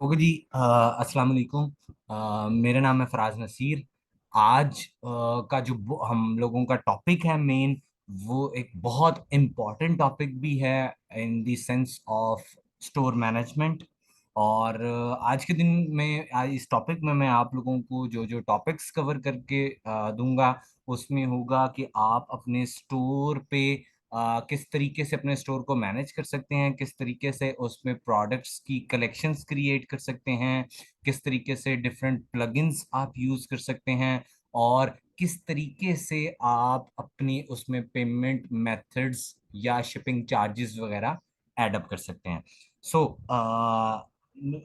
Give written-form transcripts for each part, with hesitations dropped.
Okay जी। अस्सलाम वालेकुम। मेरा नाम है फराज नसीर। आज का जो हम लोगों का टॉपिक है मेन, वो एक बहुत इम्पोर्टेंट टॉपिक भी है in the sense of store management. और आज के दिन में आज इस टॉपिक में मैं आप लोगों को जो जो टॉपिक्स कवर करके दूंगा, उसमें होगा कि आप अपने स्टोर पे किस तरीके से अपने स्टोर को मैनेज कर सकते हैं, किस तरीके से उसमें प्रोडक्ट्स की कलेक्शंस क्रिएट कर सकते हैं, किस तरीके से डिफरेंट प्लगइन्स आप यूज कर सकते हैं, और किस तरीके से आप अपनी उसमें पेमेंट मेथड्स या शिपिंग चार्जेस वगैरह ऐड अप कर सकते हैं। सो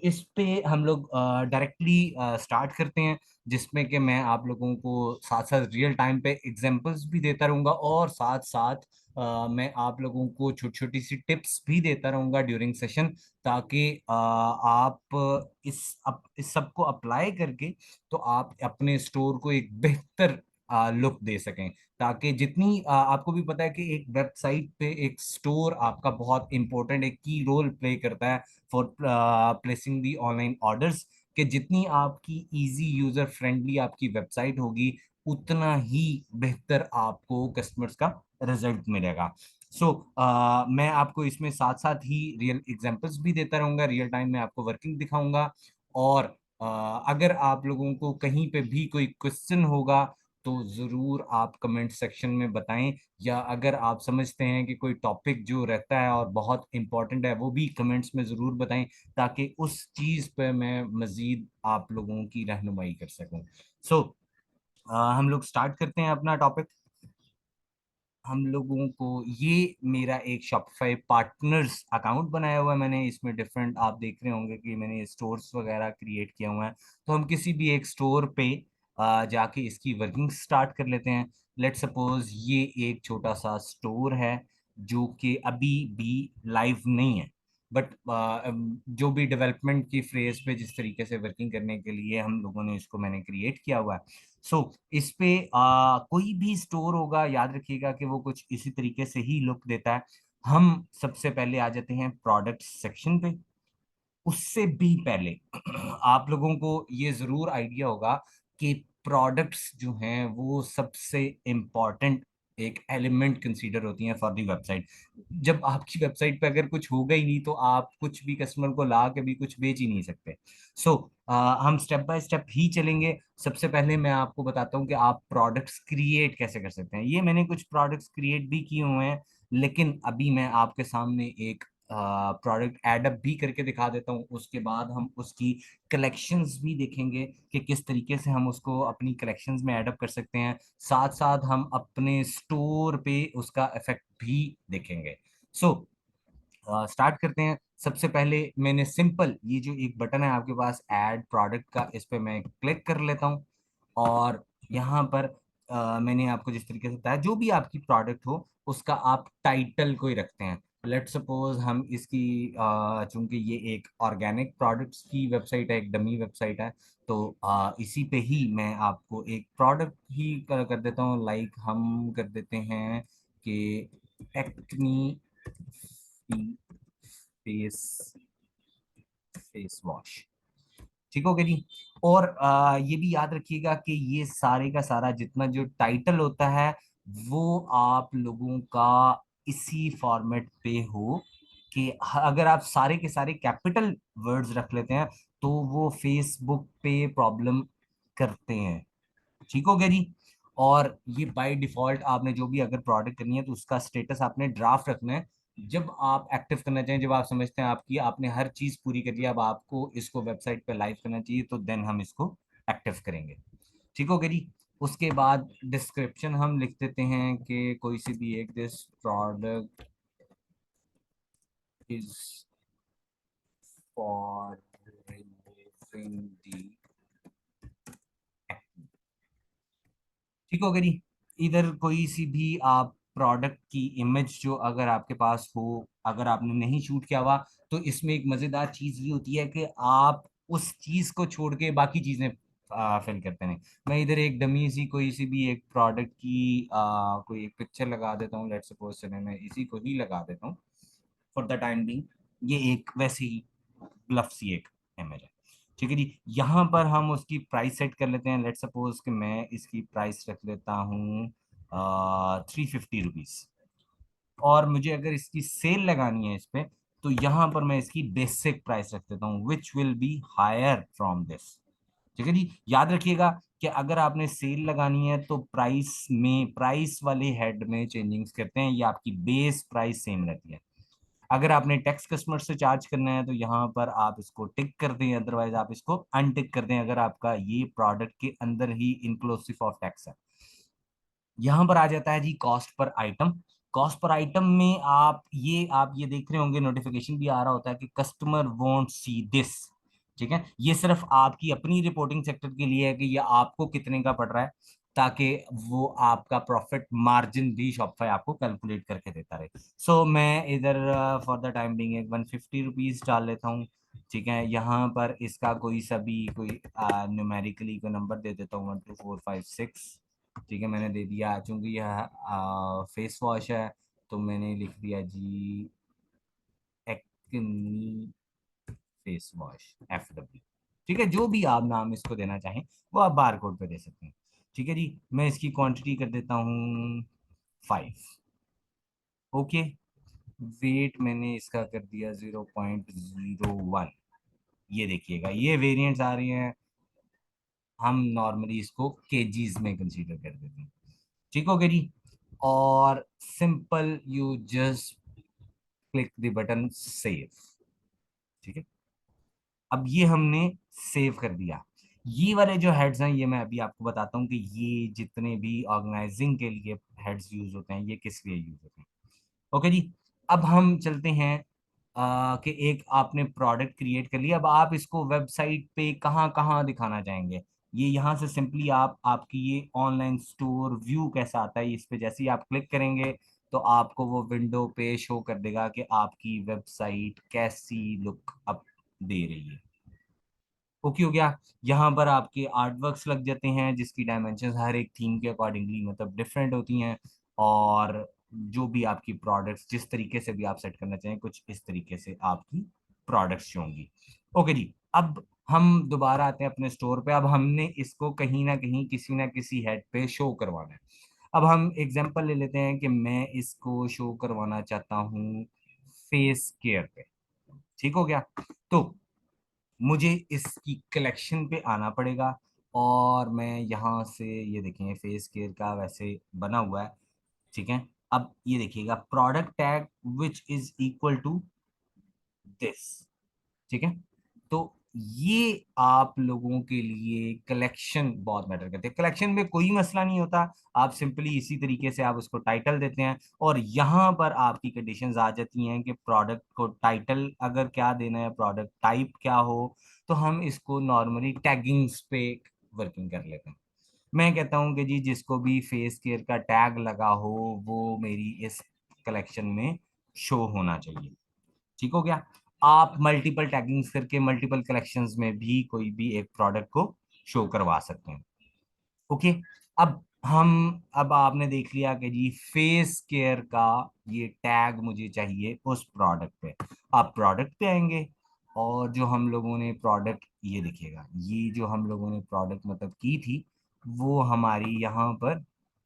इस पे हम लोग डायरेक्टली स्टार्ट करते हैं, जिसमें कि मैं आप लोगों को साथ साथ रियल टाइम पे एग्जांपल्स भी देता रहूंगा, और साथ साथ मैं आप लोगों को छोटी छोटी सी टिप्स भी देता रहूंगा ड्यूरिंग सेशन, ताकि आप इस सब को अप्लाई करके तो आप अपने स्टोर को एक बेहतर लुक दे सकें। ताकि जितनी आपको भी पता है कि एक वेबसाइट पे एक स्टोर आपका बहुत इंपॉर्टेंट एक की रोल प्ले करता है for placing the online orders. कि जितनी आपकी इजी यूजर फ्रेंडली आपकी वेबसाइट होगी, उतना ही बेहतर आपको कस्टमर्स का रिजल्ट मिलेगा। मैं आपको इसमें साथ साथ ही रियल एग्जांपल्स भी देता रहूंगा, रियल टाइम में आपको वर्किंग दिखाऊंगा। और अगर आप लोगों को कहीं पे भी कोई क्वेश्चन होगा, तो ज़रूर आप कमेंट सेक्शन में बताएं, या अगर आप समझते हैं कि कोई टॉपिक जो रहता है और बहुत इंपॉर्टेंट है, वो भी कमेंट्स में ज़रूर बताएं, ताकि उस चीज़ पे मैं मज़ीद आप लोगों की रहनुमाई कर सकूं। सो हम लोग स्टार्ट करते हैं अपना टॉपिक। हम लोगों को ये मेरा एक शॉपिफाई पार्टनर्स अकाउंट बनाया हुआ है मैंने। इसमें डिफरेंट आप देख रहे होंगे कि मैंने स्टोर्स वगैरह क्रिएट किए हुए हैं। तो हम किसी भी एक स्टोर पे जाके इसकी वर्किंग स्टार्ट कर लेते हैं। लेट सपोज ये एक छोटा सा स्टोर है जो कि अभी भी लाइव नहीं है, बट जो भी डेवलपमेंट की फेज पे जिस तरीके से वर्किंग करने के लिए हम लोगों ने इसको मैंने क्रिएट किया हुआ है। इस पे कोई भी स्टोर होगा, याद रखिएगा कि वो कुछ इसी तरीके से ही लुक देता है। हम सबसे पहले आ जाते हैं प्रोडक्ट सेक्शन पे। उससे भी पहले आप लोगों को ये जरूर आइडिया होगा कि प्रोडक्ट्स जो हैं वो सबसे इम्पोर्टेंट एक एलिमेंट कंसीडर होती हैं फॉर दी वेबसाइट। जब आपकी वेबसाइट पे अगर कुछ होगा ही नहीं, तो आप कुछ भी कस्टमर को ला के भी कुछ बेच ही नहीं सकते। सो हम स्टेप बाय स्टेप ही चलेंगे। सबसे पहले मैं आपको बताता हूँ कि आप प्रोडक्ट्स क्रिएट कैसे कर सकते हैं। ये मैंने कुछ प्रोडक्ट्स क्रिएट भी किए हुए हैं, लेकिन अभी मैं आपके सामने एक प्रोडक्ट एडअप भी करके दिखा देता हूँ। उसके बाद हम उसकी कलेक्शंस भी देखेंगे कि किस तरीके से हम उसको अपनी कलेक्शंस में एडअप कर सकते हैं। साथ साथ हम अपने स्टोर पे उसका इफेक्ट भी देखेंगे। सो स्टार्ट करते हैं। सबसे पहले मैंने सिंपल ये जो एक बटन है आपके पास ऐड प्रोडक्ट का, इस पे मैं क्लिक कर लेता हूँ। और यहाँ पर मैंने आपको जिस तरीके से बताया, जो भी आपकी प्रोडक्ट हो उसका आप टाइटल कोई रखते हैं। लेट सपोज हम इसकी चूंकि ये एक ऑर्गेनिक प्रोडक्ट्स की वेबसाइट है, एक डमी वेबसाइट है, तो इसी पे ही मैं आपको एक प्रोडक्ट ही कर देता हूँ। लाइक हम कर देते हैं कि एक्नी फेस फेस वॉश। ठीक हो गया जी। और ये भी याद रखिएगा कि ये सारे का सारा जितना जो टाइटल होता है, वो आप लोगों का इसी फॉर्मेट पे हो कि अगर आप सारे के सारे कैपिटल वर्ड्स रख लेते हैं, तो वो फेसबुक पे प्रॉब्लम करते हैं। ठीक हो गया जी। और ये बाय डिफॉल्ट आपने जो भी अगर प्रोडक्ट करनी है, तो उसका स्टेटस आपने ड्राफ्ट रखना है। जब आप एक्टिव करना चाहें, जब आप समझते हैं आपकी आपने हर चीज पूरी कर लिया, अब आपको इसको वेबसाइट पे लाइव करना चाहिए, तो देन हम इसको एक्टिव करेंगे। ठीक हो गया जी। उसके बाद डिस्क्रिप्शन हम लिख देते हैं कि कोई सी भी एक, this product is for removing the. ठीक हो गया जी। इधर कोई सी भी आप प्रोडक्ट की इमेज जो अगर आपके पास हो, अगर आपने नहीं शूट किया हुआ, तो इसमें एक मजेदार चीज ये होती है कि आप उस चीज को छोड़ के बाकी चीजें फिल करते हैं। मैं इधर एक डमी सी कोई सी भी एक प्रोडक्ट की कोई एक पिक्चर लगा देता हूँ। लेट्स सपोज चले मैं इसी को ही लगा देता हूँ फॉर द टाइम बिंग। ये एक वैसे ही ब्लफ सी एक ml है। ठीक है जी, यहाँ पर हम उसकी प्राइस सेट कर लेते हैं। लेट सपोज कि मैं इसकी प्राइस रख लेता हूँ 350 रुपीज, और मुझे अगर इसकी सेल लगानी है इस पे, तो यहाँ पर मैं इसकी बेसिक प्राइस रख देता हूँ which will be higher from this. ठीक है जी, याद रखिएगा कि अगर आपने सेल लगानी है तो प्राइस में, प्राइस वाले हेड में चेंजिंग्स करते हैं, ये आपकी बेस प्राइस सेम रहती है। अगर आपने टैक्स कस्टमर से चार्ज करना है तो यहाँ पर आप इसको टिक कर दें, अदरवाइज आप इसको अनटिक कर दें अगर आपका ये प्रोडक्ट के अंदर ही इंक्लूसिव ऑफ टैक्स है। यहां पर आ जाता है जी cost per item. Cost per item में आप ये देख रहे होंगे, नोटिफिकेशन भी आ रहा होता है कि कस्टमर वोंट सी दिस। ठीक है, ये सिर्फ आपकी अपनी रिपोर्टिंग सेक्टर के लिए है कि ये आपको कितने का पड़ रहा है, ताकि वो आपका प्रॉफिट मार्जिन भी शॉपिफाई आपको कैलकुलेट करके देता रहे। सो मैं इधर फॉर द टाइम बिंग एक 150 रुपीज डाल लेता हूँ। ठीक है, यहाँ पर इसका कोई सा भी कोई न्यूमेरिकली कोई नंबर दे देता हूँ, 1 2 4 5 6। ठीक है, मैंने दे दिया, चूंकि यह फेस वॉश है तो मैंने लिख दिया जी एक्नी फेस वॉश FW। ठीक है, जो भी आप नाम इसको देना चाहें वो आप बार कोड पे दे सकते हैं। ठीक है जी, मैं इसकी क्वांटिटी कर देता हूँ 5। ओके, वेट मैंने इसका कर दिया 0.01। ये देखिएगा ये वेरिएंट्स आ रही हैं, हम नॉर्मली इसको केजीज में कंसीडर कर देते हैं। ठीक हो गया जी, और simple you just click the button save. ठीक है, अब ये हमने सेव कर दिया। ये वाले जो हेड्स हैं ये मैं अभी आपको बताता हूँ कि ये जितने भी ऑर्गेनाइजिंग के लिए हेड्स यूज होते हैं ये किस लिए यूज होते हैं। ओके जी, अब हम चलते हैं कि एक आपने प्रोडक्ट क्रिएट कर लिया, अब आप इसको वेबसाइट पे कहाँ कहाँ दिखाना चाहेंगे। ये यहाँ से सिंपली आप आपकी ये ऑनलाइन स्टोर व्यू कैसा आता है, इस पे जैसे ही आप क्लिक करेंगे तो आपको वो विंडो पे शो कर देगा कि आपकी वेबसाइट कैसी लुक अप दे रही है। ओके हो गया, यहाँ पर आपके आर्ट वर्क्स लग जाते हैं जिसकी डायमेंशन हर एक थीम के अकॉर्डिंगली मतलब डिफरेंट होती हैं, और जो भी आपकी प्रोडक्ट्स जिस तरीके से भी आप सेट करना चाहें कुछ इस तरीके से आपकी प्रोडक्ट्स होंगी। ओके जी, अब हम दोबारा आते हैं अपने स्टोर पे। अब हमने इसको कहीं ना कहीं किसी ना किसी हेड पे शो करवाना है। अब हम एग्जांपल ले लेते हैं कि मैं इसको शो करवाना चाहता हूँ फेस केयर पे। ठीक हो गया, तो मुझे इसकी कलेक्शन पे आना पड़ेगा, और मैं यहाँ से ये देखेंगे फेस केयर का वैसे बना हुआ है। ठीक है, अब ये देखिएगा product tag which is equal to this. ठीक है, तो ये आप लोगों के लिए कलेक्शन बहुत मैटर करते हैं। कलेक्शन में कोई मसला नहीं होता, आप सिंपली इसी तरीके से आप उसको टाइटल देते हैं, और यहाँ पर आपकी कंडीशंस आ जाती हैं कि प्रोडक्ट को टाइटल अगर क्या देना है, प्रोडक्ट टाइप क्या हो। तो हम इसको नॉर्मली टैगिंग्स पे वर्किंग कर लेते हैं। मैं कहता हूँ कि जी जिसको भी फेस केयर का टैग लगा हो वो मेरी इस कलेक्शन में शो होना चाहिए। ठीक हो गया, आप मल्टीपल टैगिंग्स करके मल्टीपल कलेक्शंस में भी कोई भी एक प्रोडक्ट को शो करवा सकते हैं। ओके, अब आपने देख लिया कि जी फेस केयर का ये टैग मुझे चाहिए उस प्रोडक्ट पे। आप प्रोडक्ट पे आएंगे, और जो हम लोगों ने प्रोडक्ट ये दिखेगा, ये जो हम लोगों ने प्रोडक्ट मतलब की थी वो हमारी यहाँ पर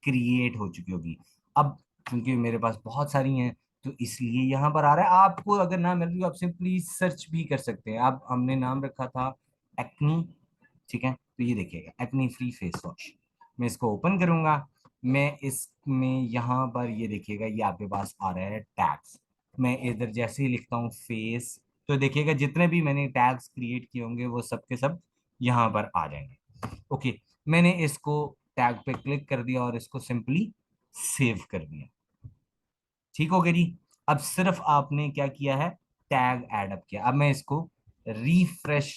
क्रिएट हो चुकी होगी। अब क्योंकि मेरे पास बहुत सारी हैं तो इसलिए यहाँ पर आ रहा है। आपको अगर ना मिल रही हो आप सिंपली सर्च भी कर सकते हैं। अब हमने नाम रखा था एक्नी। ठीक है, तो ये देखिएगा एक्नी फ्री फेस वॉश। मैं इसको ओपन करूंगा, मैं इसमें यहाँ पर ये देखिएगा ये आपके पास आ रहा है टैग्स। मैं इधर जैसे ही लिखता हूँ फेस, तो देखिएगा जितने भी मैंने टैग्स क्रिएट किए होंगे वो सब के सब यहाँ पर आ जाएंगे। ओके, मैंने इसको टैग पे क्लिक कर दिया और इसको सिंपली सेव कर दिया। ठीक हो गया जी, अब सिर्फ आपने क्या किया है, टैग ऐड अप किया। अब मैं इसको रिफ्रेश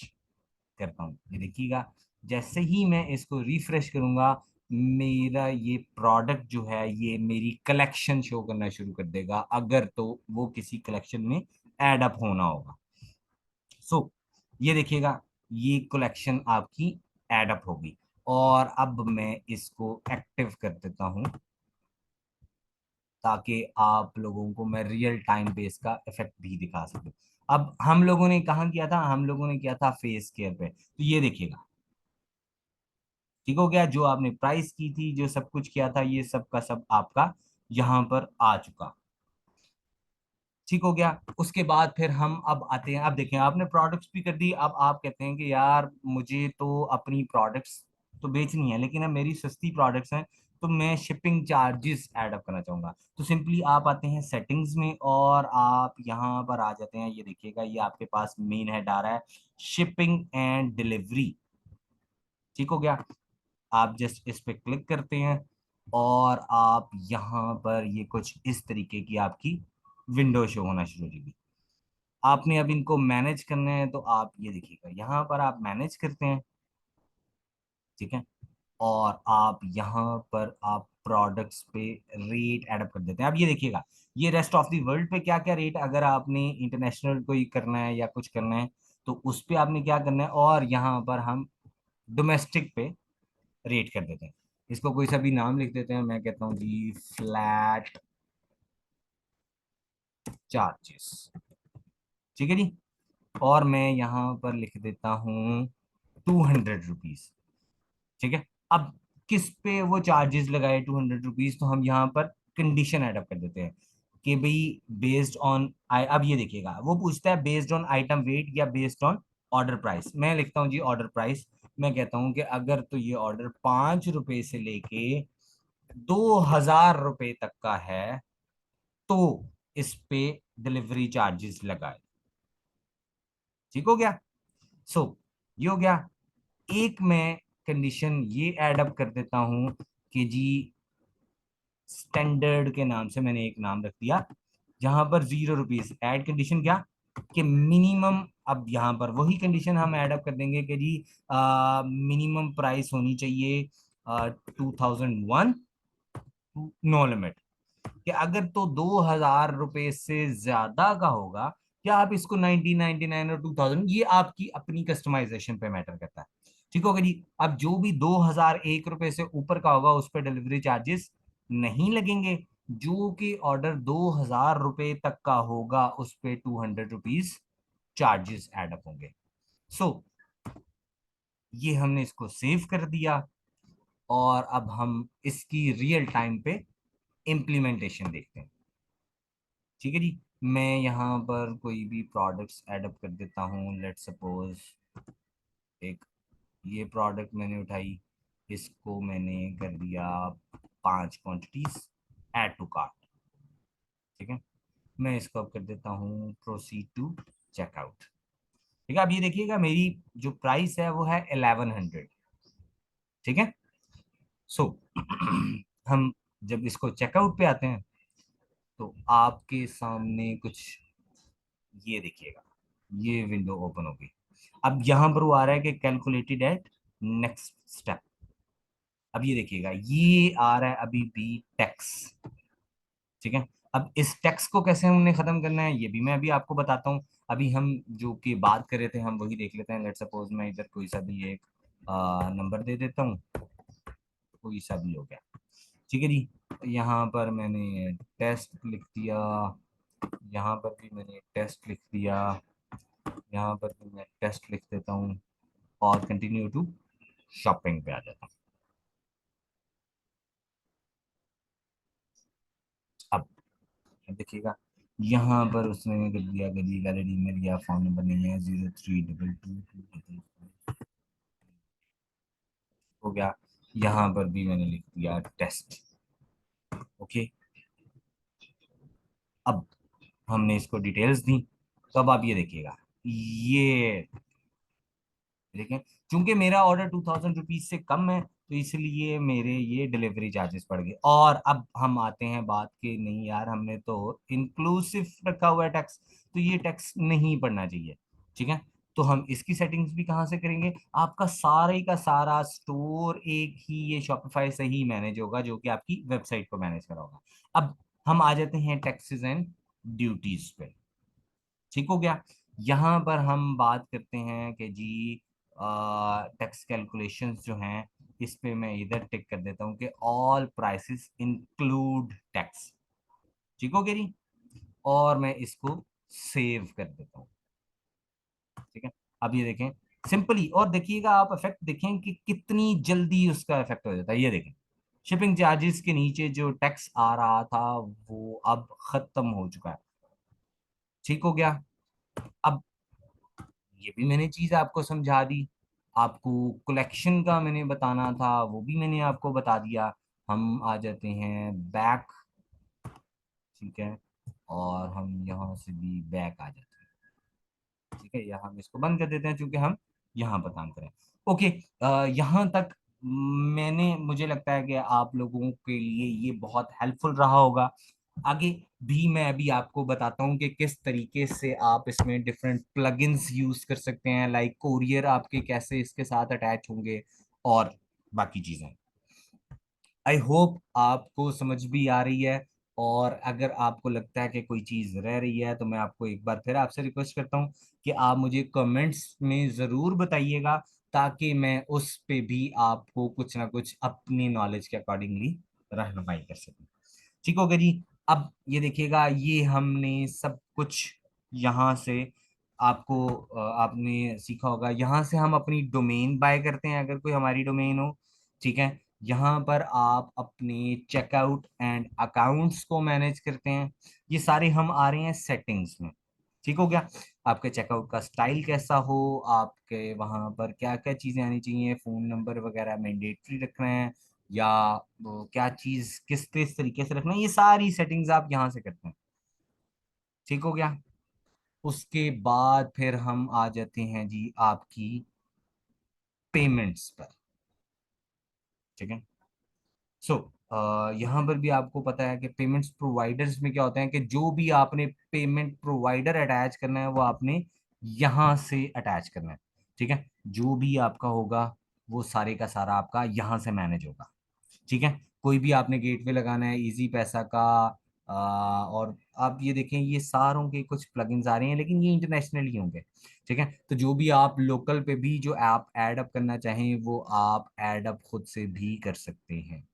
करता हूँ, ये देखिएगा जैसे ही मैं इसको रिफ्रेश करूंगा मेरा ये प्रोडक्ट जो है ये मेरी कलेक्शन शो करना शुरू कर देगा, अगर तो वो किसी कलेक्शन में ऐड अप होना होगा। सो ये देखिएगा ये कलेक्शन आपकी ऐड अप होगी, और अब मैं इसको एक्टिव कर देता हूं ताकि आप लोगों को मैं रियल टाइम पे इसका इफेक्ट भी दिखा सकूं। अब हम लोगों ने कहाँ किया था, हम लोगों ने किया था फेस केयर पे, तो ये देखिएगा, ठीक हो गया, जो आपने प्राइस की थी, जो सब कुछ किया था, ये सब का सब आपका यहाँ पर आ चुका। ठीक हो गया। उसके बाद फिर हम अब आते हैं, अब देखें आपने प्रोडक्ट्स भी कर दी, अब आप कहते हैं कि यार मुझे तो अपनी प्रोडक्ट्स तो बेचनी है, लेकिन अब मेरी सस्ती प्रोडक्ट्स हैं, तो मैं शिपिंग चार्जेस ऐड अप करना चाहूंगा। तो सिंपली आप आते हैं सेटिंग्स में और आप यहाँ पर आ जाते हैं, ये देखिएगा ये आपके पास मेन हेड आ रहा है, शिपिंग एंड डिलीवरी। ठीक हो गया। आप जस्ट इस पे क्लिक करते हैं और आप यहाँ पर ये कुछ इस तरीके की आपकी विंडो शो होना शुरू हो जाएगी। आपने अब इनको मैनेज करना है, तो आप ये देखिएगा यहाँ पर आप मैनेज करते हैं, ठीक है, और आप यहाँ पर आप प्रोडक्ट्स पे रेट एडअप कर देते हैं। अब ये देखिएगा, ये रेस्ट ऑफ द वर्ल्ड पे क्या क्या रेट, अगर आपने इंटरनेशनल कोई करना है या कुछ करना है तो उस पे आपने क्या करना है, और यहाँ पर हम डोमेस्टिक पे रेट कर देते हैं। इसको कोई सा भी नाम लिख देते हैं, मैं कहता हूँ जी फ्लैट चार्जेस, ठीक है जी। और मैं यहाँ पर लिख देता हूँ 200 रुपीज, ठीक है। अब किस पे वो चार्जेस लगाए 200 रुपीज, तो हम यहाँ पर कंडीशन ऐड अप कर देते हैं कि भाई बेस्ड ऑन, अब ये देखिएगा वो पूछता है बेस्ड ऑन आइटम वेट या बेस्ड ऑन ऑर्डर प्राइस। मैं लिखता हूँ जी ऑर्डर प्राइस, मैं कहता हूँ कि अगर तो ये ऑर्डर 5 रुपए से लेके 2,000 रुपए तक का है तो इस पे डिलीवरी चार्जेस लगाए। ठीक हो गया। सो ये हो गया। एक मैं कंडीशन ये ऐड अप कर देता हूं कि जी स्टैंडर्ड के नाम से मैंने एक नाम रख दिया, जहां पर 0 रुपीज ऐड कंडीशन क्या, कि मिनिमम, अब यहाँ पर वही कंडीशन हम ऐड अप कर देंगे कि जी मिनिमम प्राइस होनी चाहिए 2001, नो लिमिट। कि अगर तो 2,000 रुपए से ज्यादा का होगा, या आप इसको 1999 और 2000, ये आपकी अपनी कस्टमाइजेशन पे मैटर करता है। ठीक होगा जी। अब जो भी 2,001 रुपए से ऊपर का होगा उस पर डिलीवरी चार्जेस नहीं लगेंगे, जो कि ऑर्डर 2,000 रुपए तक का होगा उस पे 200 रुपीज चार्जेस एड अप होंगे। सो ये हमने इसको सेव कर दिया, और अब हम इसकी रियल टाइम पे इम्प्लीमेंटेशन देखते हैं। ठीक है जी। मैं यहाँ पर कोई भी प्रोडक्ट्स ऐड कर देता हूँ, लेट सपोज एक ये प्रोडक्ट मैंने उठाई, इसको मैंने कर दिया 5 क्वांटिटीज, ऐड टू कार्ट, ठीक है। मैं इसको अब कर देता हूँ प्रोसीड टू चेकआउट। ठीक है। अब ये देखिएगा मेरी जो प्राइस है वो है 1100, ठीक है। सो हम जब इसको चेकआउट पे आते हैं तो आपके सामने कुछ ये देखिएगा, ये विंडो ओपन होगी। अब यहां पर वो आ रहा है कि कैलकुलेटेड एट नेक्स्ट स्टेप। अब ये देखिएगा ये आ रहा है अभी भी टैक्स, ठीक है। अब इस टैक्स को कैसे हमने खत्म करना है ये भी मैं अभी आपको बताता हूँ। अभी हम जो कि बात कर रहे थे हम वही देख लेते हैं। लेट सपोज मैं इधर कोई सा भी एक नंबर दे देता हूँ, कोई सा भी हो गया, ठीक है जी। यहाँ पर मैंने टेस्ट लिख दिया, यहाँ पर भी मैंने टेस्ट लिख दिया, यहाँ पर भी मैं टेस्ट लिख देता हूँ, और कंटिन्यू टू शॉपिंग पे आ जाता हूँ। अब देखिएगा यहाँ पर उसने कर दिया गली गैलरी में लिया, फोन नंबर नहीं है, 032222 हो गया। यहाँ पर भी मैंने लिख दिया टेस्ट, ओके। अब हमने इसको डिटेल्स दी, तो अब आप ये देखिएगा, ये देखें, चूंकि मेरा ऑर्डर 2,000 रुपीज से कम है तो इसलिए मेरे ये डिलीवरी चार्जेस पड़ गए। और अब हम आते हैं बात के, नहीं यार हमने तो इंक्लूसिव रखा हुआ है टैक्स, तो ये टैक्स नहीं पड़ना चाहिए, ठीक है। तो हम इसकी सेटिंग्स भी कहाँ से करेंगे, आपका सारे का सारा स्टोर एक ही ये शॉपिफाई से ही मैनेज होगा, जो कि आपकी वेबसाइट को मैनेज करा होगा। अब हम आ जाते हैं टैक्सेस एंड ड्यूटीज पे, ठीक हो गया। यहाँ पर हम बात करते हैं कि जी टैक्स कैलकुलेशंस जो हैं, इस पे मैं इधर टिक कर देता हूँ कि ऑल प्राइसेस इंक्लूड टैक्स, ठीक हो गया? और मैं इसको सेव कर देता हूँ। ठीक है, अब ये देखें सिंपली, और देखिएगा आप इफेक्ट देखें कि कितनी जल्दी उसका इफेक्ट हो जाता है। ये देखें, शिपिंग चार्जेस के नीचे जो टैक्स आ रहा था वो अब खत्म हो चुका है। ठीक हो गया? अब ये भी मैंने चीज आपको समझा दी, आपको कलेक्शन का मैंने बताना था वो भी मैंने आपको बता दिया। हम आ जाते हैं बैक। ठीक है, और हम यहाँ से भी बैक आ जाते हैं। ठीक है, या हम इसको बंद कर देते हैं क्योंकि हम यहाँ पर काम करें। ओके, यहाँ तक मैंने, मुझे लगता है कि आप लोगों के लिए ये बहुत हेल्पफुल रहा होगा। आगे भी मैं अभी आपको बताता हूँ कि किस तरीके से आप इसमें डिफरेंट प्लगइन्स यूज कर सकते हैं, लाइक कोरियर आपके कैसे इसके साथ अटैच होंगे और बाकी चीजें। आई होप आपको समझ भी आ रही है। और अगर आपको लगता है कि कोई चीज रह रही है तो मैं आपको एक बार फिर आपसे रिक्वेस्ट करता हूँ कि आप मुझे कमेंट्स में जरूर बताइएगा, ताकि मैं उस पे भी आपको कुछ ना कुछ अपनी नॉलेज के अकॉर्डिंगली रहनुमाई कर सकूं। ठीक हो गया जी? अब ये देखिएगा, ये हमने सब कुछ यहाँ से आपको आपने सीखा होगा। यहाँ से हम अपनी डोमेन बाय करते हैं अगर कोई हमारी डोमेन हो। ठीक है, यहाँ पर आप अपने चेकआउट एंड अकाउंट्स को मैनेज करते हैं। ये सारे हम आ रहे हैं सेटिंग्स में। ठीक हो गया? आपके चेकआउट का स्टाइल कैसा हो, आपके वहां पर क्या क्या चीजें आनी चाहिए, फोन नंबर वगैरह मैंडेटरी रखना है या वो क्या चीज किस तरीके से रखना है, ये सारी सेटिंग्स आप यहाँ से करते हैं। ठीक हो गया? उसके बाद फिर हम आ जाते हैं जी आपकी पेमेंट्स पर। ठीक है, सो यहाँ पर भी आपको पता है कि पेमेंट्स प्रोवाइडर्स में क्या होता है कि जो भी आपने पेमेंट प्रोवाइडर अटैच करना है वो आपने यहाँ से अटैच करना है। ठीक है, जो भी आपका होगा वो सारे का सारा आपका यहाँ से मैनेज होगा। ठीक है, कोई भी आपने गेटवे लगाना है, इजी पैसा का और आप ये देखें ये सारों के कुछ प्लगइन्स आ रहे हैं लेकिन ये इंटरनेशनली होंगे। ठीक है, तो जो भी आप लोकल पे भी जो ऐप ऐड अप करना चाहें वो आप ऐड अप खुद से भी कर सकते हैं।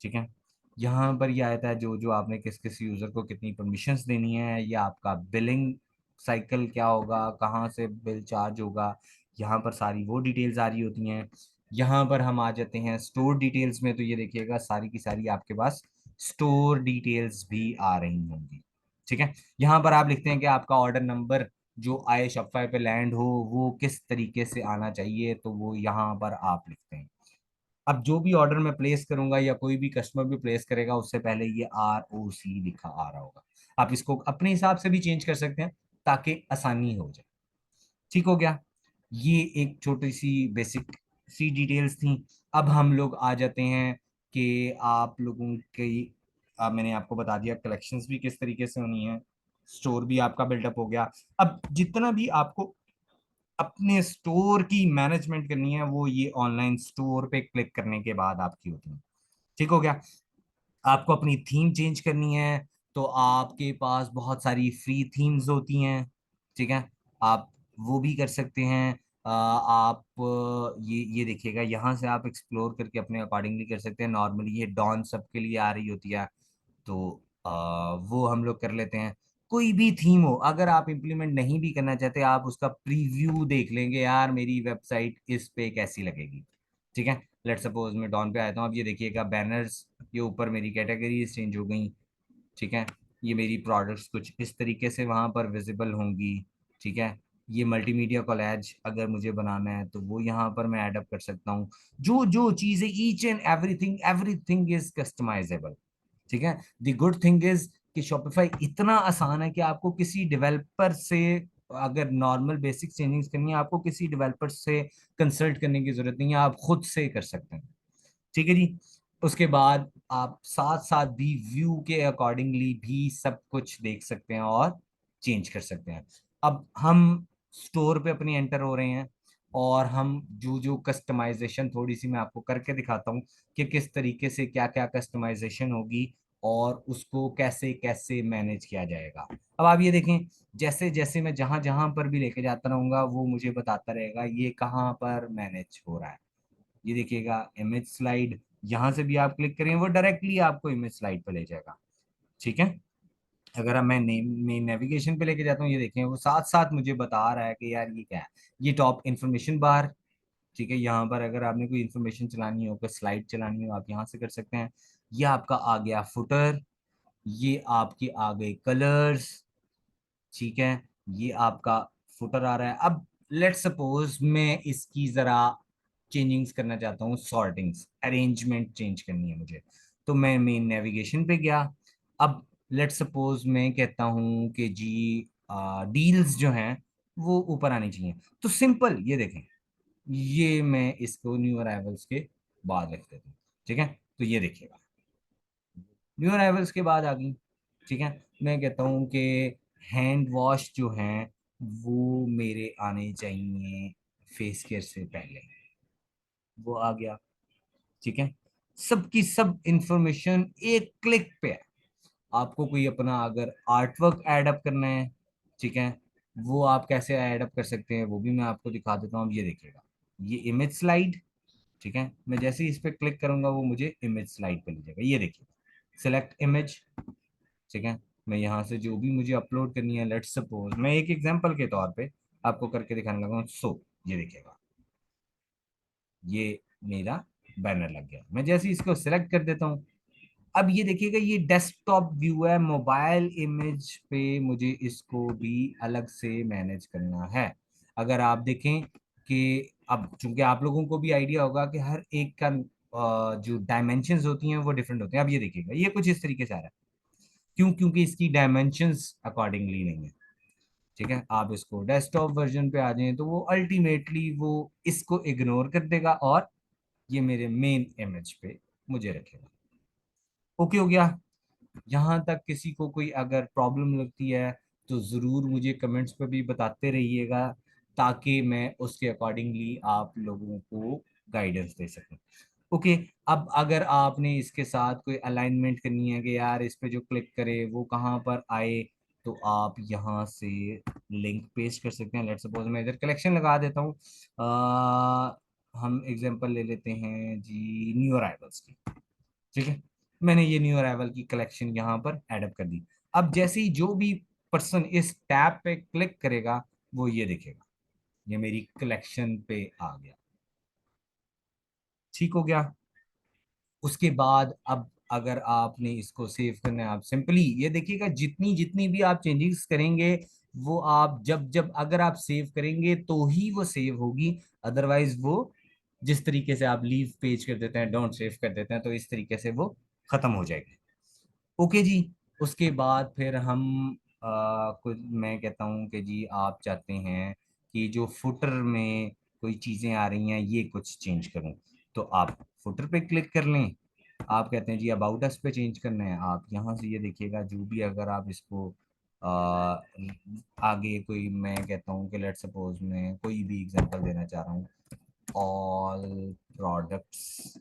ठीक है, यहाँ पर ये आता है जो जो आपने किस किस यूजर को कितनी परमिशंस देनी है, या आपका बिलिंग साइकिल क्या होगा, कहाँ से बिल चार्ज होगा, यहाँ पर सारी वो डिटेल्स आ रही होती हैं। यहाँ पर हम आ जाते हैं स्टोर डिटेल्स में, तो ये देखिएगा सारी की सारी आपके पास स्टोर डिटेल्स भी आ रही होंगी। ठीक है, यहाँ पर आप लिखते हैं कि आपका ऑर्डर नंबर जो आए शॉपिफाई पे लैंड हो वो किस तरीके से आना चाहिए, तो वो यहाँ पर आप लिखते हैं। अब जो भी ऑर्डर मैं प्लेस करूंगा या कोई भी कस्टमर भी प्लेस करेगा उससे पहले ये ROC लिखा आ रहा होगा। आप इसको अपने हिसाब से भी चेंज कर सकते हैं ताकि आसानी हो जाए। ठीक हो गया? ये एक छोटी सी बेसिक सी डिटेल्स थी। अब हम लोग आ जाते हैं कि आप लोगों की मैंने आपको बता दिया कलेक्शंस भी किस तरीके से होनी है, स्टोर भी आपका बिल्डअप हो गया। अब जितना भी आपको अपने स्टोर की मैनेजमेंट करनी है वो ये ऑनलाइन स्टोर पे क्लिक करने के बाद आपकी होती है। ठीक हो गया? आपको अपनी थीम चेंज करनी है तो आपके पास बहुत सारी फ्री थीम्स होती हैं। ठीक है, आप वो भी कर सकते हैं। आप ये देखिएगा, यहाँ से आप एक्सप्लोर करके अपने अकॉर्डिंगली कर सकते हैं। नॉर्मली ये डॉन सबके लिए आ रही होती है, तो वो हम लोग कर लेते हैं। कोई भी थीम हो, अगर आप इम्प्लीमेंट नहीं भी करना चाहते आप उसका प्रीव्यू देख लेंगे, यार मेरी वेबसाइट इस पे कैसी लगेगी। ठीक है, लेट सपोज मैं डॉन पे आता हूँ। अब ये देखिएगा बैनर्स, ये ऊपर मेरी कैटेगरीज चेंज हो गई। ठीक है, ये मेरी प्रोडक्ट्स कुछ इस तरीके से वहां पर विजिबल होंगी। ठीक है, ये मल्टीमीडिया कोलैज अगर मुझे बनाना है तो वो यहाँ पर मैं ऐड अप कर सकता हूँ। जो जो चीजें, each and everything, everything is customizable. ठीक है, द गुड थिंग इज कि शॉपिफाई इतना आसान है कि आपको किसी डेवलपर से, अगर नॉर्मल बेसिक चेंजिंग्स करनी है आपको किसी डेवलपर से कंसल्ट करने की जरूरत नहीं है, आप खुद से कर सकते हैं। ठीक है जी? उसके बाद आप साथ साथ भी व्यू के अकॉर्डिंगली भी सब कुछ देख सकते हैं और चेंज कर सकते हैं। अब हम स्टोर पे अपनी एंटर हो रहे हैं और हम जो जो कस्टमाइजेशन थोड़ी सी मैं आपको करके दिखाता हूँ कि किस तरीके से क्या क्या कस्टमाइजेशन होगी और उसको कैसे कैसे मैनेज किया जाएगा। अब आप ये देखें, जैसे जैसे मैं जहां जहां पर भी लेके जाता रहूंगा वो मुझे बताता रहेगा ये कहाँ पर मैनेज हो रहा है। ये देखिएगा इमेज स्लाइड, यहाँ से भी आप क्लिक करें वो डायरेक्टली आपको इमेज स्लाइड पे ले जाएगा। ठीक है, अगर अब मैं नेविगेशन पे लेके जाता हूँ, ये देखें वो साथ साथ मुझे बता रहा है कि यार ये क्या है। ये टॉप इन्फॉर्मेशन बार, ठीक है। यहाँ पर अगर आपने कोई इन्फॉर्मेशन चलानी हो, कोई स्लाइड चलानी हो, आप यहाँ से कर सकते हैं। ये आपका आ गया फुटर, ये आपके आ गए कलर्स, ठीक है। ये आपका फुटर आ रहा है। अब लेट्स सपोज मैं इसकी जरा चेंजिंग्स करना चाहता हूँ, सॉर्टिंग्स, अरेंजमेंट चेंज करनी है मुझे। तो मैं मेन नेविगेशन पे गया। अब लेट्स सपोज मैं कहता हूँ कि जी डील्स जो हैं वो ऊपर आनी चाहिए। तो सिंपल ये देखें, ये मैं इसको न्यू अराइवल्स के बाद रख देता हूँ, ठीक है। तो ये देखिएगा न्यू अराइवल्स के बाद आ गई, ठीक है। मैं कहता हूँ कि हैंड वॉश जो हैं वो मेरे आने चाहिए फेस केयर से पहले, वो आ गया, ठीक है। सबकी सब इंफॉर्मेशन एक क्लिक पे है। आपको कोई अपना अगर आर्ट वर्क ऐड अप करना है, ठीक है, वो आप कैसे ऐड अप कर सकते हैं वो भी मैं आपको दिखा देता हूँ। अब ये देखिएगा, ये इमेज स्लाइड, ठीक है। मैं जैसे ही इस पे क्लिक करूंगा वो मुझे इमेज स्लाइड पे ले जाएगा। ये देखिए, सिलेक्ट इमेज, ठीक है। मैं यहाँ से जो भी मुझे अपलोड करनी है, लेट्स सपोज मैं एक एग्जांपल के तौर पे आपको करके दिखाने लगा हूँ। सो ये देखिएगा, ये मेरा बैनर लग गया। मैं जैसे ही इसको सिलेक्ट कर देता हूँ, अब ये देखिएगा ये डेस्कटॉप व्यू है, मोबाइल इमेज पे मुझे इसको भी अलग से मैनेज करना है। अगर आप देखें कि अब चूंकि आप लोगों को भी आइडिया होगा कि हर एक का जो डायमेंशंस होती हैं वो डिफरेंट होते हैं। अब ये देखिएगा ये कुछ इस तरीके से आ रहा है। क्यों? क्योंकि इसकी डायमेंशंस अकॉर्डिंगली नहीं है, ठीक है। आप इसको डेस्कटॉप वर्जन पे आ जाएं तो वो अल्टीमेटली वो इसको इग्नोर कर देगा और ये मेरे मेन इमेज पे मुझे रखेगा। ओके हो गया। यहाँ तक किसी को कोई अगर प्रॉब्लम लगती है तो ज़रूर मुझे कमेंट्स पे भी बताते रहिएगा, ताकि मैं उसके अकॉर्डिंगली आप लोगों को गाइडेंस दे सकूं। ओके। अब अगर आपने इसके साथ कोई अलाइनमेंट करनी है कि यार इस पे जो क्लिक करे वो कहाँ पर आए, तो आप यहाँ से लिंक पेस्ट कर सकते हैं। लेट्स सपोज मैं इधर कलेक्शन लगा देता हूँ। हम एग्जांपल ले लेते हैं जी न्यू अराइवल्स की, ठीक है। मैंने ये न्यू अराइवल की कलेक्शन यहाँ पर एडअप कर दी। अब जैसे ही जो भी पर्सन इस टैब पे क्लिक करेगा वो ये देखेगा, ये मेरी कलेक्शन पे आ गया, ठीक हो गया। उसके बाद अब अगर आपने इसको सेव करना है, आप सिंपली ये देखिएगा, जितनी जितनी भी आप चेंजेस करेंगे वो आप जब जब अगर आप सेव करेंगे तो ही वो सेव होगी। अदरवाइज वो जिस तरीके से आप लीव पेज कर देते हैं, डोंट सेव कर देते हैं, तो इस तरीके से वो खत्म हो जाएगी। ओके जी। उसके बाद फिर हम कुछ मैं कहता हूँ कि जी आप चाहते हैं कि जो फुटर में कोई चीज़ें आ रही हैं ये कुछ चेंज करूँ, तो आप फुटर पे क्लिक कर लें। आप कहते हैं जी अबाउट अस पे चेंज करना है, आप यहाँ से ये देखिएगा जो भी अगर आप इसको आ, आगे कोई मैं कहता हूँ कि लेट सपोज मैं कोई भी एग्जांपल देना चाह रहा हूँ, all products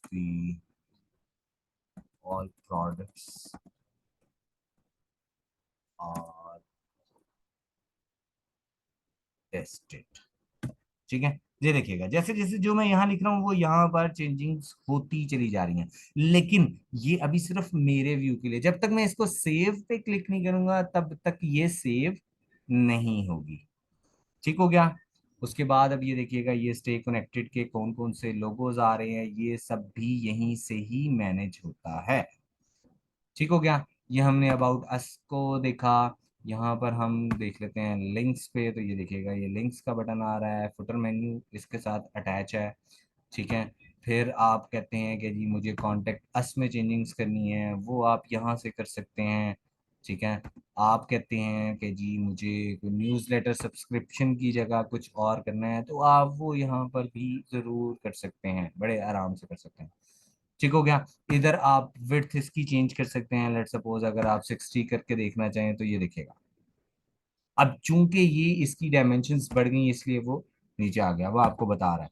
be all products are tested, ठीक है। ये देखिएगा जैसे जैसे जो मैं यहाँ लिख रहा हूँ वो यहाँ पर चेंजिंग्स होती चली जा रही हैं। लेकिन ये अभी सिर्फ मेरे व्यू के लिए, जब तक मैं इसको सेव पे क्लिक नहीं करूंगा तब तक ये सेव नहीं होगी, ठीक हो गया। उसके बाद अब ये देखिएगा ये स्टे कनेक्टेड के कौन कौन से लोगोज आ रहे हैं, ये सब भी यहीं से ही मैनेज होता है, ठीक हो गया। ये हमने अबाउट अस को देखा। यहाँ पर हम देख लेते हैं लिंक्स पे, तो ये देखिएगा ये लिंक्स का बटन आ रहा है, फुटर मेन्यू इसके साथ अटैच है, ठीक है। फिर आप कहते हैं कि जी मुझे कांटेक्ट अस में चेंजिंग्स करनी है, वो आप यहाँ से कर सकते हैं, ठीक है। आप कहते हैं कि जी मुझे न्यूज़लेटर सब्सक्रिप्शन की जगह कुछ और करना है, तो आप वो यहाँ पर भी ज़रूर कर सकते हैं, बड़े आराम से कर सकते हैं, ठीक हो गया। इधर आप विड्थ इसकी चेंज कर सकते हैं। लेट सपोज अगर आप 60 करके देखना चाहें तो ये दिखेगा। अब चूंकि ये इसकी डायमेंशंस बढ़ गई इसलिए वो नीचे आ गया, वो आपको बता रहा है।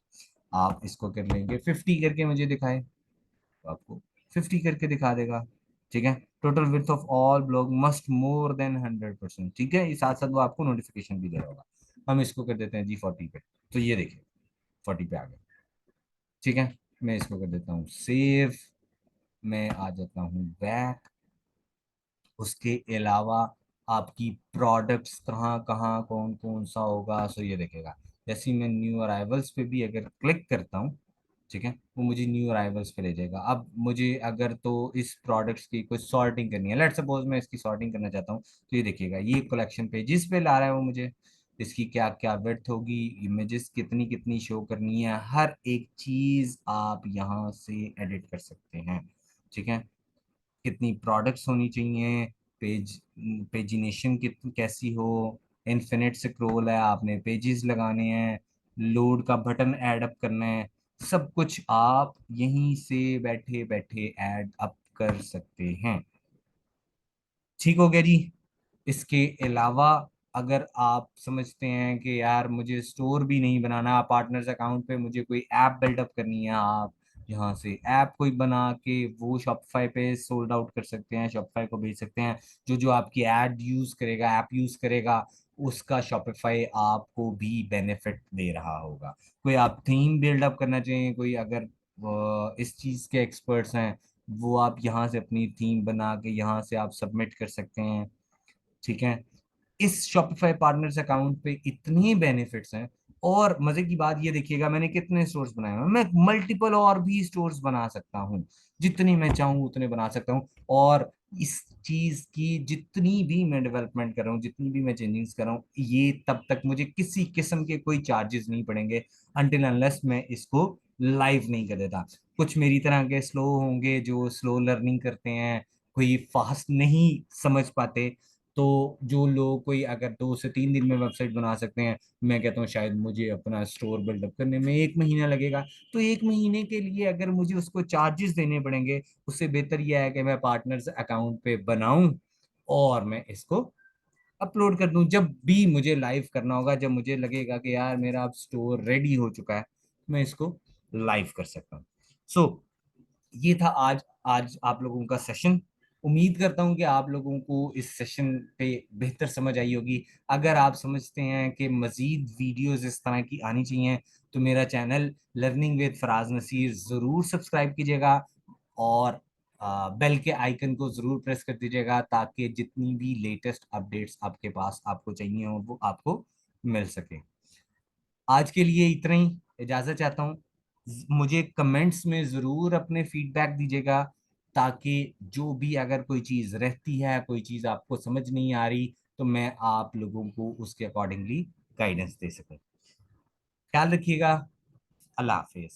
आप इसको कर लेंगे 50 करके मुझे दिखाए, तो आपको 50 करके दिखा देगा, ठीक है। Total width of all blog must more than 100%, ठीक है। ये साथ साथ वो आपको नोटिफिकेशन भी दे रहा होगा। हम इसको कर देते हैं जी 40 पे, तो ये देखिए 40 पे आ गया, ठीक है। मैं इसको कर देता हूँ सेव। मैं आ जाता हूँ बैक। उसके अलावा आपकी प्रोडक्ट्स कहाँ कहाँ कौन कौन सा होगा, सो ये देखेगा। जैसे ही मैं न्यू अराइवल्स पे भी अगर क्लिक करता हूँ, ठीक है, वो मुझे न्यू अराइवल्स पे ले जाएगा। अब मुझे अगर तो इस प्रोडक्ट्स की कोई सॉर्टिंग करनी है, लेट सपोज मैं इसकी सॉर्टिंग करना चाहता हूँ, तो ये देखिएगा ये कलेक्शन पेजेस पे ला रहा है वो मुझे। इसकी क्या क्या विड्थ होगी, इमेजेस कितनी कितनी शो करनी है, हर एक चीज आप यहाँ से एडिट कर सकते हैं। ठीक है, कितनी प्रोडक्ट्स होनी चाहिए, पेज पेजिनेशन कितनी कैसी हो, इन्फिनिट स्क्रॉल है, आपने पेजेस लगाने हैं, लोड का बटन ऐड अप करना है, सब कुछ आप यहीं से बैठे बैठे ऐड अप कर सकते हैं। ठीक हो गया जी। इसके अलावा अगर आप समझते हैं कि यार मुझे स्टोर भी नहीं बनाना, पार्टनर्स अकाउंट पे मुझे कोई ऐप बिल्डअप करनी है, आप यहाँ से ऐप कोई बना के वो शॉपिफाई पे सोल्ड आउट कर सकते हैं, शॉपिफाई को भेज सकते हैं। जो जो आपकी ऐड यूज करेगा, ऐप यूज करेगा, उसका शॉपिफाई आपको भी बेनिफिट दे रहा होगा। कोई आप थीम बिल्डअप करना चाहिए, कोई अगर इस चीज के एक्सपर्ट्स हैं, वो आप यहाँ से अपनी थीम बना के यहाँ से आप सबमिट कर सकते हैं। ठीक है, इस शॉपिफाई पार्टनर्स अकाउंट पे इतनी बेनिफिट्स हैं। और मजे की बात ये देखिएगा, मैंने कितने स्टोर्स बनाए हैं, मैं मल्टीपल और भी स्टोर्स बना सकता हूँ, जितनी मैं चाहूँ उतने बना सकता हूँ। और इस चीज की जितनी भी मैं डेवलपमेंट कर रहा हूँ, जितनी भी मैं चेंजिंग्स कर रहा हूँ, ये तब तक मुझे किसी किस्म के कोई चार्जेस नहीं पड़ेंगे अनटिल अनलेस मैं इसको लाइव नहीं कर देता। कुछ मेरी तरह के स्लो होंगे जो स्लो लर्निंग करते हैं, कोई फास्ट नहीं समझ पाते। तो जो लोग कोई अगर 2 से 3 दिन में वेबसाइट बना सकते हैं, मैं कहता हूँ शायद मुझे अपना स्टोर बिल्डअप करने में 1 महीना लगेगा। तो 1 महीने के लिए अगर मुझे उसको चार्जेस देने पड़ेंगे, उससे बेहतर यह है कि मैं पार्टनर्स अकाउंट पे बनाऊं और मैं इसको अपलोड कर दूं। जब भी मुझे लाइव करना होगा, जब मुझे लगेगा कि यार मेरा अब स्टोर रेडी हो चुका है, मैं इसको लाइव कर सकता हूँ। सो ये था आज आज आप लोगों का सेशन। उम्मीद करता हूं कि आप लोगों को इस सेशन पे बेहतर समझ आई होगी। अगर आप समझते हैं कि मजीद वीडियोस इस तरह की आनी चाहिए, तो मेरा channel learning with Faraz Naseer ज़रूर सब्सक्राइब कीजिएगा, और बेल के आइकन को ज़रूर प्रेस कर दीजिएगा, ताकि जितनी भी लेटेस्ट अपडेट्स आपके पास आपको चाहिए हो वो आपको मिल सके। आज के लिए इतना ही, इजाजत चाहता हूँ। मुझे कमेंट्स में जरूर अपने फीडबैक दीजिएगा, ताकि जो भी अगर कोई चीज रहती है, कोई चीज आपको समझ नहीं आ रही, तो मैं आप लोगों को उसके अकॉर्डिंगली गाइडेंस दे सकूं। ख्याल रखिएगा। अल्लाह हाफिज।